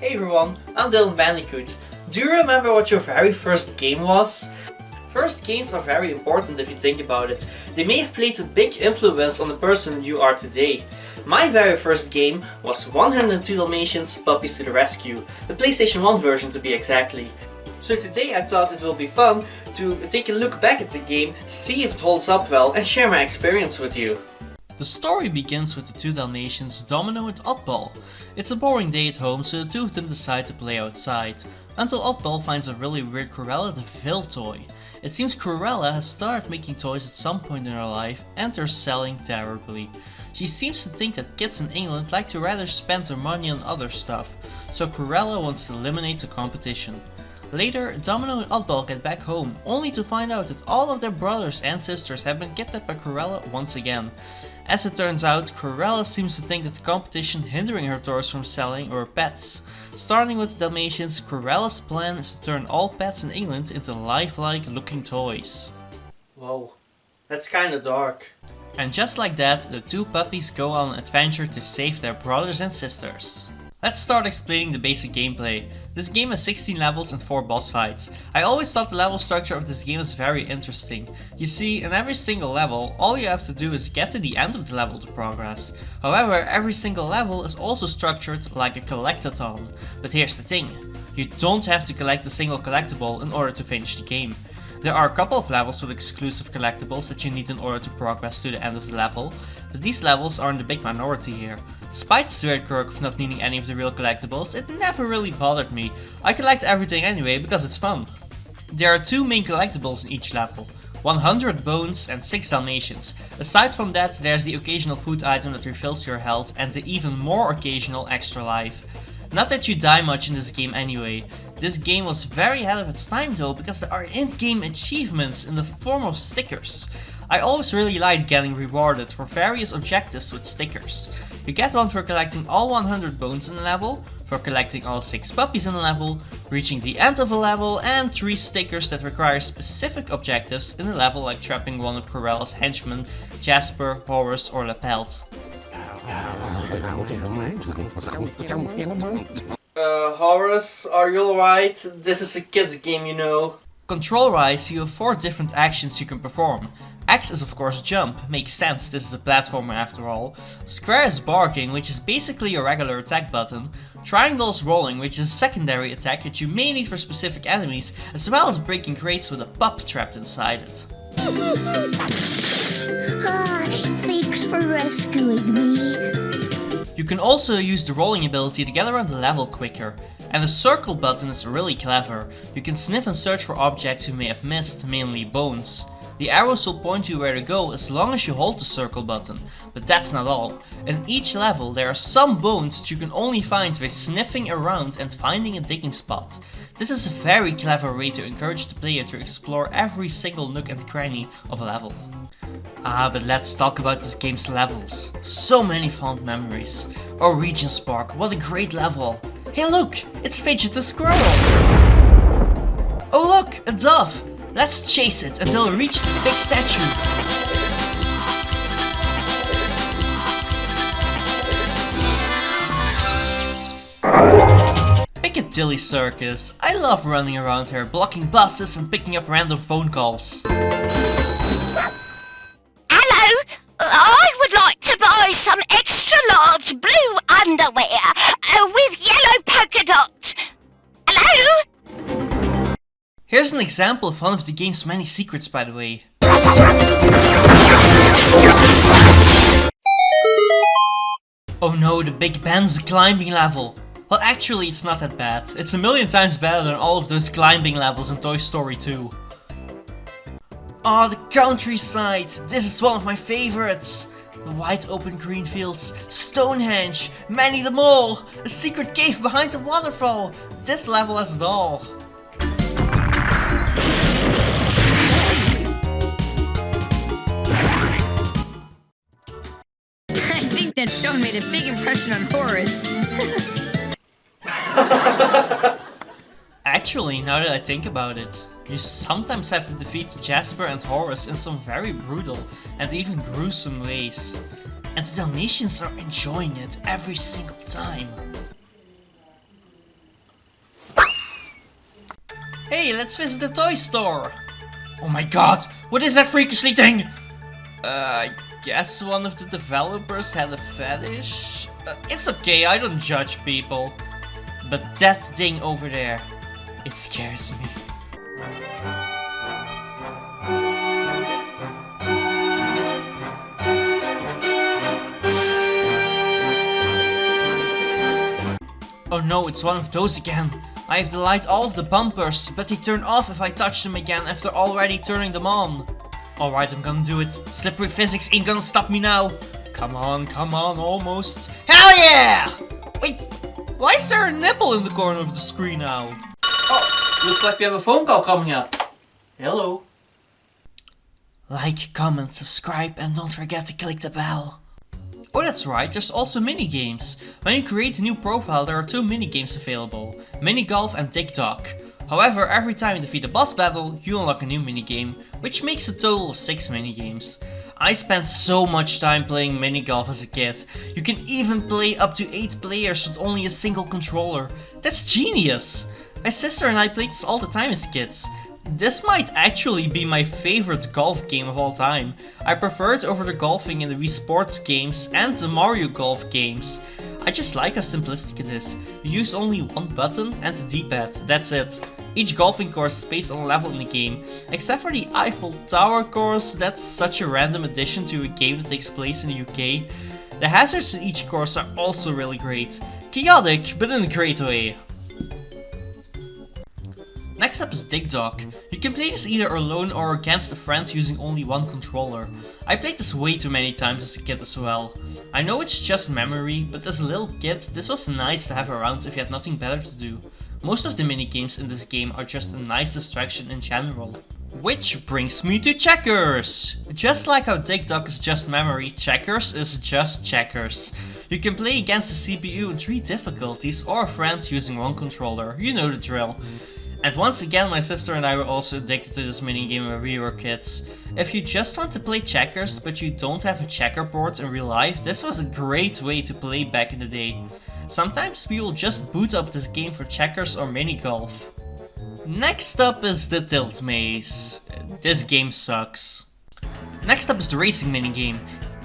Hey everyone, I'm DylanBandicoot. Do you remember what your very first game was? First games are very important if you think about it. They may have played a big influence on the person you are today. My very first game was 102 Dalmatians, Puppies to the Rescue, the PlayStation 1 version to be exactly. So today I thought it will be fun to take a look back at the game, see if it holds up well and share my experience with you. The story begins with the two Dalmatians, Domino and Oddball. It's a boring day at home, so the two of them decide to play outside, until Oddball finds a really weird Cruella the Veil toy. It seems Cruella has started making toys at some point in her life, and they're selling terribly. She seems to think that kids in England like to rather spend their money on other stuff, so Cruella wants to eliminate the competition. Later, Domino and Oddball get back home, only to find out that all of their brothers and sisters have been kidnapped by Cruella once again. As it turns out, Cruella seems to think that the competition hindering her toys from selling were pets. Starting with the Dalmatians, Cruella's plan is to turn all pets in England into lifelike looking toys. Whoa, that's kinda dark. And just like that, the two puppies go on an adventure to save their brothers and sisters. Let's start explaining the basic gameplay. This game has 16 levels and 4 boss fights. I always thought the level structure of this game was very interesting. You see, in every single level, all you have to do is get to the end of the level to progress. However, every single level is also structured like a collectathon. But here's the thing, you don't have to collect a single collectible in order to finish the game. There are a couple of levels with exclusive collectibles that you need in order to progress to the end of the level, but these levels are in the big minority here. Despite this weird quirk of not needing any of the real collectibles, it never really bothered me. I collect everything anyway because it's fun. There are 2 main collectibles in each level, 100 bones and 6 Dalmatians. Aside from that, there's the occasional food item that refills your health and the even more occasional extra life. Not that you die much in this game anyway. This game was very ahead of its time though, because there are in-game achievements in the form of stickers. I always really liked getting rewarded for various objectives with stickers. You get one for collecting all 100 bones in a level, for collecting all 6 puppies in a level, reaching the end of a level, and 3 stickers that require specific objectives in a level, like trapping one of Cruella's henchmen, Jasper, Horace or Lapelt. Horace, are you alright? This is a kid's game, you know. Control-wise, you have 4 different actions you can perform. X is of course jump, makes sense, this is a platformer after all. Square is barking, which is basically a regular attack button. Triangle is rolling, which is a secondary attack that you may need for specific enemies, as well as breaking crates with a pup trapped inside it. Thanks for rescuing me. You can also use the rolling ability to get around the level quicker. And the circle button is really clever. You can sniff and search for objects you may have missed, mainly bones. The arrows will point you where to go as long as you hold the circle button, but that's not all. In each level there are some bones that you can only find by sniffing around and finding a digging spot. This is a very clever way to encourage the player to explore every single nook and cranny of a level. But let's talk about this game's levels. So many fond memories. Oh, Regent's Parc, what a great level! Hey look, it's Fidget the Squirrel! Oh look, a dove! Let's chase it until we reach its big statue. Piccadilly Circus. I love running around here, blocking buses and picking up random phone calls. Hello, I would like to buy some extra large blue underwear with yellow polka dots. Hello? Here's an example of one of the game's many secrets, by the way. Oh no, the Big Ben's a climbing level. Well, actually it's not that bad. It's a million times better than all of those climbing levels in Toy Story 2. Oh, the countryside! This is one of my favorites! The wide open green fields, Stonehenge, Manny the Mole, a secret cave behind the waterfall! This level has it all. I think that stone made a big impression on Horace. Actually, now that I think about it, you sometimes have to defeat Jasper and Horace in some very brutal and even gruesome ways. And the Dalmatians are enjoying it every single time. Hey, let's visit the toy store! Oh my god, what is that freakishly thing? I guess one of the developers had a fetish? It's okay, I don't judge people. But that thing over there, it scares me. Oh no, it's one of those again. I have delighted all of the bumpers, but they turn off if I touch them again after already turning them on. Alright, I'm gonna do it. Slippery physics ain't gonna stop me now. Come on, almost. Hell yeah! Wait, why is there a nipple in the corner of the screen now? Oh, looks like we have a phone call coming up. Hello. Like, comment, subscribe, and don't forget to click the bell. Oh, that's right, there's also minigames. When you create a new profile, there are 2 minigames available, Minigolf and TikTok. However, every time you defeat a boss battle, you unlock a new minigame, which makes a total of 6 minigames. I spent so much time playing Minigolf as a kid. You can even play up to 8 players with only a single controller. That's genius! My sister and I played this all the time as kids. This might actually be my favorite golf game of all time. I prefer it over the golfing in the Wii Sports games and the Mario Golf games. I just like how simplistic it is. You use only one button and the D-pad, that's it. Each golfing course is based on a level in the game, except for the Eiffel Tower course. That's such a random addition to a game that takes place in the UK. The hazards in each course are also really great. Chaotic, but in a great way. Next up is Dig Dog. You can play this either alone or against a friend using only one controller. I played this way too many times as a kid as well. I know it's just memory, but as a little kid this was nice to have around if you had nothing better to do. Most of the minigames in this game are just a nice distraction in general. Which brings me to checkers! Just like how Dig Dog is just memory, checkers is just checkers. You can play against the CPU in 3 difficulties or a friend using one controller, you know the drill. And once again, my sister and I were also addicted to this minigame when we were kids. If you just want to play checkers but you don't have a checkerboard in real life, this was a great way to play back in the day. Sometimes we will just boot up this game for checkers or minigolf. Next up is the Tilt Maze. This game sucks. Next up is the racing minigame.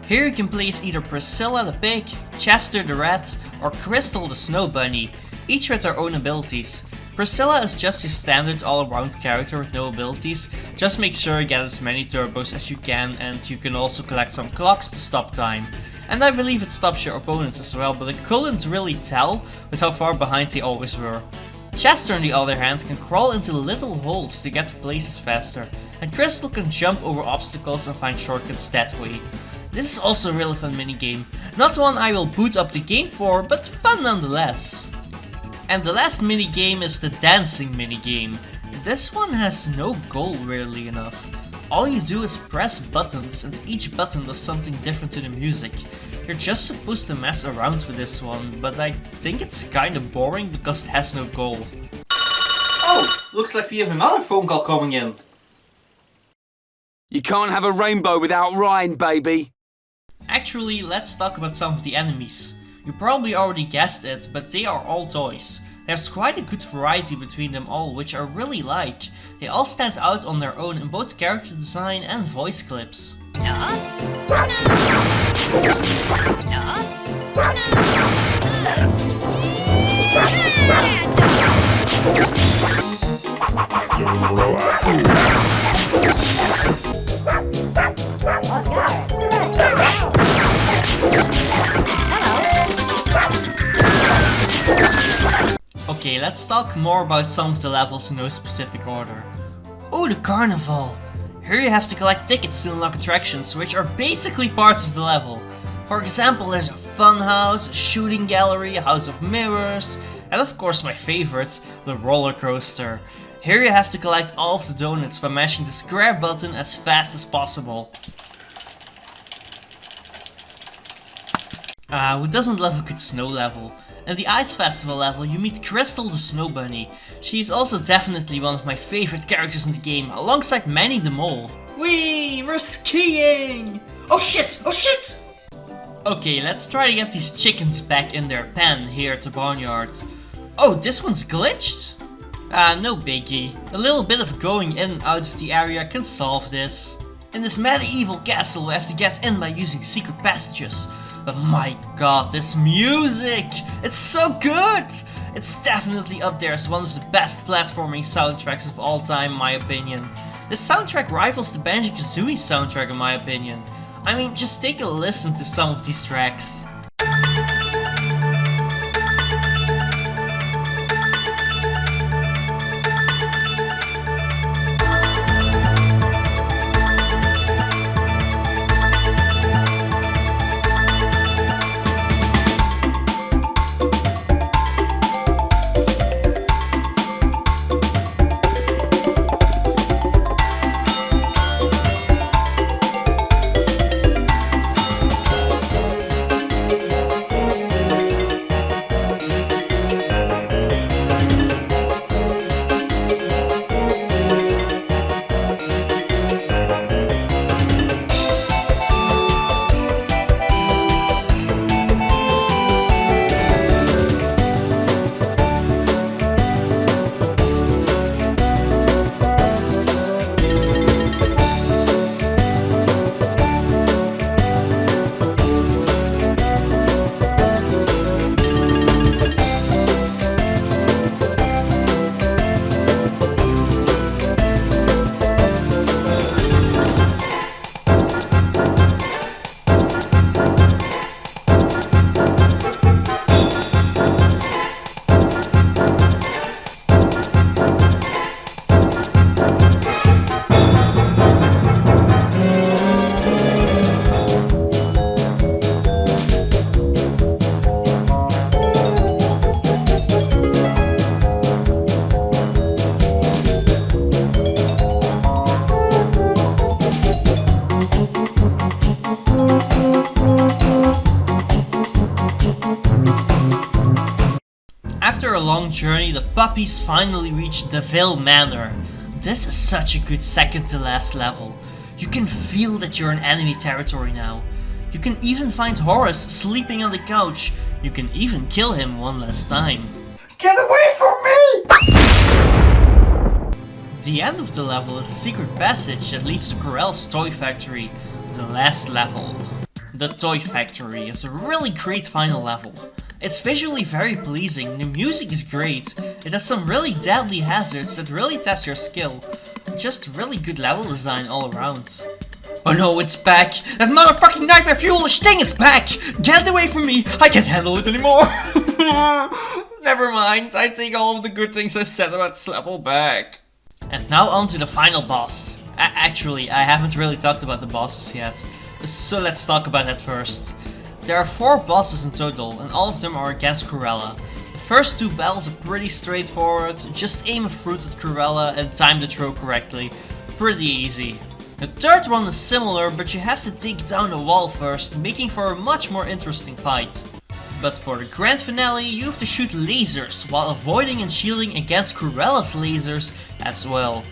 Here you can play as either Priscilla the pig, Chester the rat, or Crystal the snow bunny, each with their own abilities. Priscilla is just your standard all-around character with no abilities. Just make sure you get as many turbos as you can, and you can also collect some clocks to stop time. And I believe it stops your opponents as well, but I couldn't really tell with how far behind they always were. Chester on the other hand can crawl into little holes to get to places faster, and Crystal can jump over obstacles and find shortcuts that way. This is also a really fun minigame. Not one I will boot up the game for, but fun nonetheless. And the last minigame is the dancing minigame. This one has no goal, weirdly enough. All you do is press buttons and each button does something different to the music. You're just supposed to mess around with this one, but I think it's kinda boring because it has no goal. Oh, looks like we have another phone call coming in. You can't have a rainbow without Ryan, baby. Actually, let's talk about some of the enemies. You probably already guessed it, but they are all toys. There's quite a good variety between them all, which I really like. They all stand out on their own in both character design and voice clips. Okay, let's talk more about some of the levels in no specific order. Oh, the Carnival! Here you have to collect tickets to unlock attractions, which are basically parts of the level. For example, there's a fun house, a shooting gallery, a house of mirrors, and of course my favorite, the roller coaster. Here you have to collect all of the donuts by mashing the square button as fast as possible. Who doesn't love a good snow level? In the Ice Festival level, you meet Crystal the Snow Bunny. She is also definitely one of my favorite characters in the game, alongside Manny the Mole. Whee! We're skiing! Oh shit! Oh shit! Okay, let's try to get these chickens back in their pen here at the Barnyard. Oh, this one's glitched? No biggie. A little bit of going in and out of the area can solve this. In this medieval castle we have to get in by using secret passages. But my god, this music! It's so good! It's definitely up there as one of the best platforming soundtracks of all time in my opinion. This soundtrack rivals the Banjo-Kazooie soundtrack in my opinion. I mean, just take a listen to some of these tracks. After a long journey, the puppies finally reached the Veil Manor. This is such a good second to last level. You can feel that you're in enemy territory now. You can even find Horace sleeping on the couch. You can even kill him one last time. Get away from me! The end of the level is a secret passage that leads to Corel's toy factory, the last level. The toy factory is a really great final level. It's visually very pleasing, the music is great, it has some really deadly hazards that really test your skill. Just really good level design all around. Oh no, it's back! That motherfucking nightmare fuelish thing is back! Get it away from me! I can't handle it anymore! Never mind, I take all of the good things I said about this level back. And now on to the final boss. Actually, I haven't really talked about the bosses yet, so let's talk about that first. There are 4 bosses in total, and all of them are against Corella. The first 2 battles are pretty straightforward, just aim a fruit at Corella and time the throw correctly. Pretty easy. The third one is similar, but you have to take down a wall first, making for a much more interesting fight. But for the grand finale, you have to shoot lasers, while avoiding and shielding against Corella's lasers as well.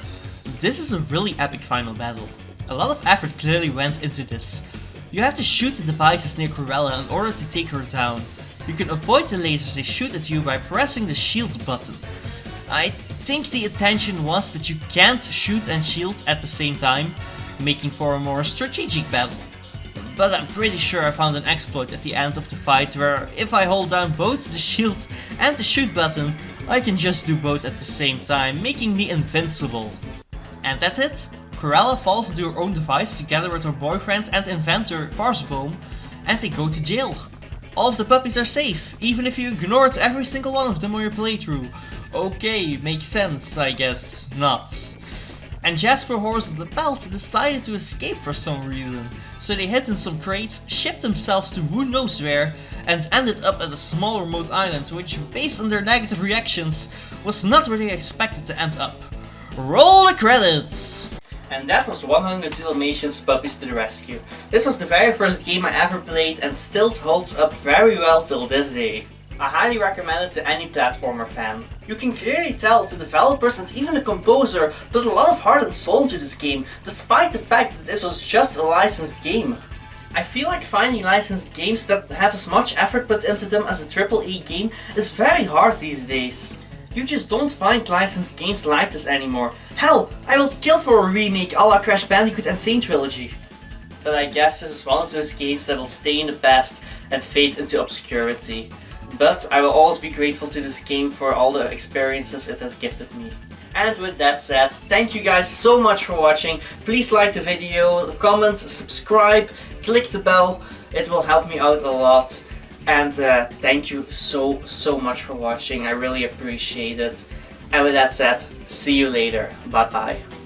This is a really epic final battle. A lot of effort clearly went into this. You have to shoot the devices near Corella in order to take her down. You can avoid the lasers they shoot at you by pressing the shield button. I think the intention was that you can't shoot and shield at the same time, making for a more strategic battle. But I'm pretty sure I found an exploit at the end of the fight where if I hold down both the shield and the shoot button, I can just do both at the same time, making me invincible. And that's it. Corella falls into her own device together with her boyfriend and inventor Farsboom, and they go to jail. All of the puppies are safe, even if you ignored every single one of them on your playthrough. Okay, makes sense, I guess not. And Jasper, Horace and the Belt decided to escape for some reason, so they hid in some crates, shipped themselves to who knows where, and ended up at a small remote island which, based on their negative reactions, was not where they expected to end up. Roll the credits! And that was 100 Dalmatians Puppies to the Rescue. This was the very first game I ever played and still holds up very well till this day. I highly recommend it to any platformer fan. You can clearly tell the developers and even the composer put a lot of heart and soul into this game, despite the fact that this was just a licensed game. I feel like finding licensed games that have as much effort put into them as a AAA game is very hard these days. You just don't find licensed games like this anymore. Hell, I would kill for a remake a la Crash Bandicoot and Sane Trilogy. But I guess this is one of those games that will stay in the past and fade into obscurity. But I will always be grateful to this game for all the experiences it has gifted me. And with that said, thank you guys so much for watching. Please like the video, comment, subscribe, click the bell. It will help me out a lot. And thank you so much for watching. I really appreciate it. And with that said, see you later. Bye bye.